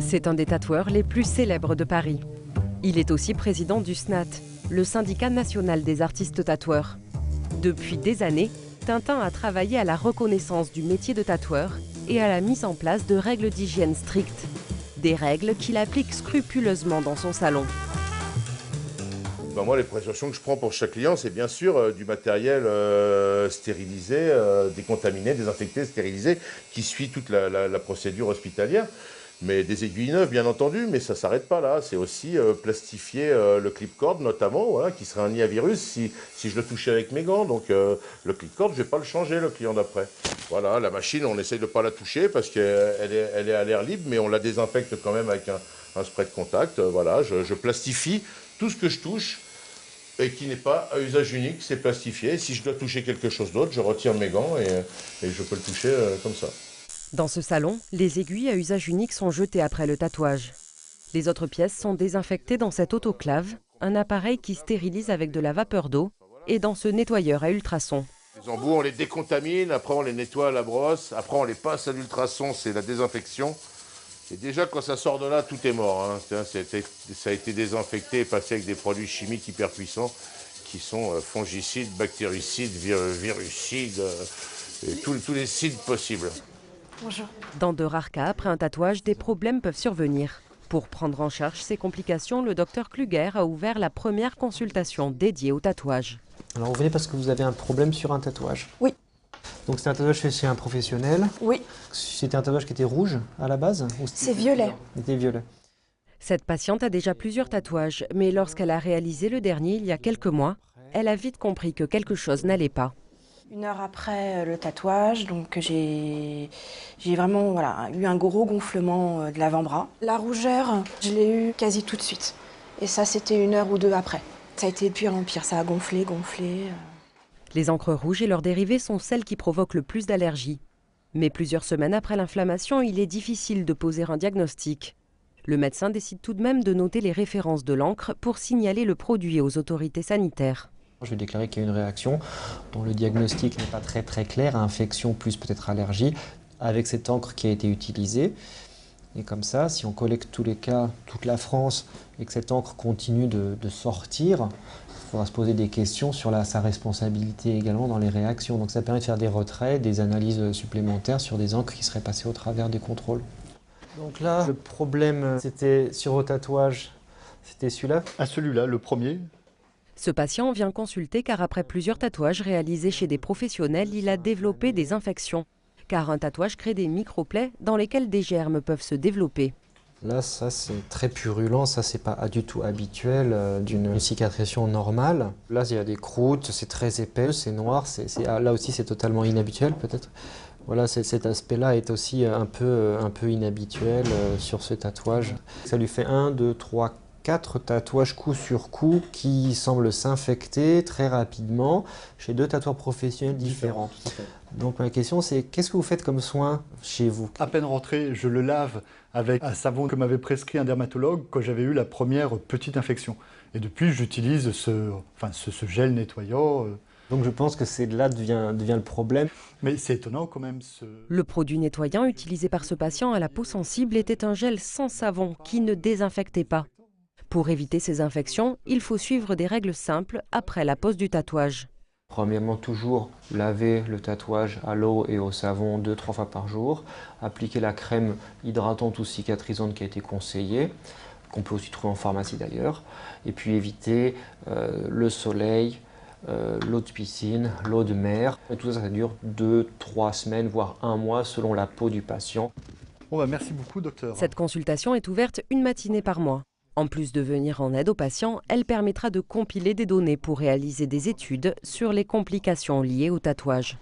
C'est un des tatoueurs les plus célèbres de Paris. Il est aussi président du SNAT, le syndicat national des artistes tatoueurs. Depuis des années, Tintin a travaillé à la reconnaissance du métier de tatoueur et à la mise en place de règles d'hygiène strictes. Des règles qu'il applique scrupuleusement dans son salon. Moi, les précautions que je prends pour chaque client, c'est bien sûr du matériel stérilisé, décontaminé, désinfecté, stérilisé, qui suit toute la procédure hospitalière. Mais des aiguilles neuves, bien entendu, mais ça ne s'arrête pas là. C'est aussi plastifier le clip-cord, notamment, voilà, qui serait un nid à virus si je le touchais avec mes gants. Donc le clip-cord, je ne vais pas le changer, le client d'après. Voilà, la machine, on essaye de ne pas la toucher parce qu'elle est à l'air libre, mais on la désinfecte quand même avec un spray de contact. Voilà, je plastifie tout ce que je touche et qui n'est pas à usage unique, c'est plastifié. Si je dois toucher quelque chose d'autre, je retire mes gants et je peux le toucher comme ça. Dans ce salon, les aiguilles à usage unique sont jetées après le tatouage. Les autres pièces sont désinfectées dans cet autoclave, un appareil qui stérilise avec de la vapeur d'eau, et dans ce nettoyeur à ultrasons. Les embouts, on les décontamine, après on les nettoie à la brosse, après on les passe à l'ultrason, c'est la désinfection. Et déjà, quand ça sort de là, tout est mort. Hein. Ça a été désinfecté et passé avec des produits chimiques hyper puissants qui sont fongicides, bactéricides, virucides, et tous les cides possibles. Bonjour. Dans de rares cas, après un tatouage, des problèmes peuvent survenir. Pour prendre en charge ces complications, le docteur Kluger a ouvert la première consultation dédiée au tatouage. Alors vous venez parce que vous avez un problème sur un tatouage? Oui. Donc c'est un tatouage fait chez un professionnel? Oui. C'était un tatouage qui était rouge à la base? C'est violet. C'était violet. Cette patiente a déjà plusieurs tatouages, mais lorsqu'elle a réalisé le dernier il y a quelques mois, elle a vite compris que quelque chose n'allait pas. 1 heure après le tatouage, donc j'ai vraiment eu un gros gonflement de l'avant-bras. La rougeur, je l'ai eue quasi tout de suite. Et ça, c'était 1 heure ou 2 après. Ça a été de pire en pire, ça a gonflé. Les encres rouges et leurs dérivés sont celles qui provoquent le plus d'allergies. Mais plusieurs semaines après l'inflammation, il est difficile de poser un diagnostic. Le médecin décide tout de même de noter les références de l'encre pour signaler le produit aux autorités sanitaires. Je vais déclarer qu'il y a une réaction dont le diagnostic n'est pas très clair, infection plus peut-être allergie, avec cette encre qui a été utilisée. Et comme ça, si on collecte tous les cas, toute la France, et que cette encre continue de sortir, il faudra se poser des questions sur sa responsabilité également dans les réactions. Donc ça permet de faire des retraits, des analyses supplémentaires sur des encres qui seraient passées au travers des contrôles. Donc là, le problème, c'était sur vos tatouages, c'était celui-là? Ah, celui-là, le premier. Ce patient vient consulter car après plusieurs tatouages réalisés chez des professionnels, il a développé des infections. Car un tatouage crée des microplaies dans lesquelles des germes peuvent se développer. Là, ça c'est très purulent, ça c'est pas du tout habituel d'une cicatrisation normale. Là, il y a des croûtes, c'est très épais, c'est noir, là aussi c'est totalement inhabituel peut-être. Voilà, cet aspect-là est aussi un peu inhabituel sur ce tatouage. Ça lui fait 1, 2, 3, 4 tatouages coup sur coup qui semblent s'infecter très rapidement chez 2 tatoueurs professionnels différents. Donc ma question c'est, qu'est-ce que vous faites comme soin chez vous? À peine rentré, je le lave avec un savon que m'avait prescrit un dermatologue quand j'avais eu la première petite infection. Et depuis, j'utilise ce gel nettoyant. Donc je pense que c'est de là devient le problème. Mais c'est étonnant quand même. Le produit nettoyant utilisé par ce patient à la peau sensible était un gel sans savon qui ne désinfectait pas. Pour éviter ces infections, il faut suivre des règles simples après la pose du tatouage. Premièrement, toujours laver le tatouage à l'eau et au savon 2-3 fois par jour. Appliquer la crème hydratante ou cicatrisante qui a été conseillée, qu'on peut aussi trouver en pharmacie d'ailleurs. Et puis éviter le soleil, l'eau de piscine, l'eau de mer. Et tout ça, ça dure 2-3 semaines, voire 1 mois selon la peau du patient. Bon, merci beaucoup, docteur. Cette consultation est ouverte une matinée par mois. En plus de venir en aide aux patients, elle permettra de compiler des données pour réaliser des études sur les complications liées au tatouage.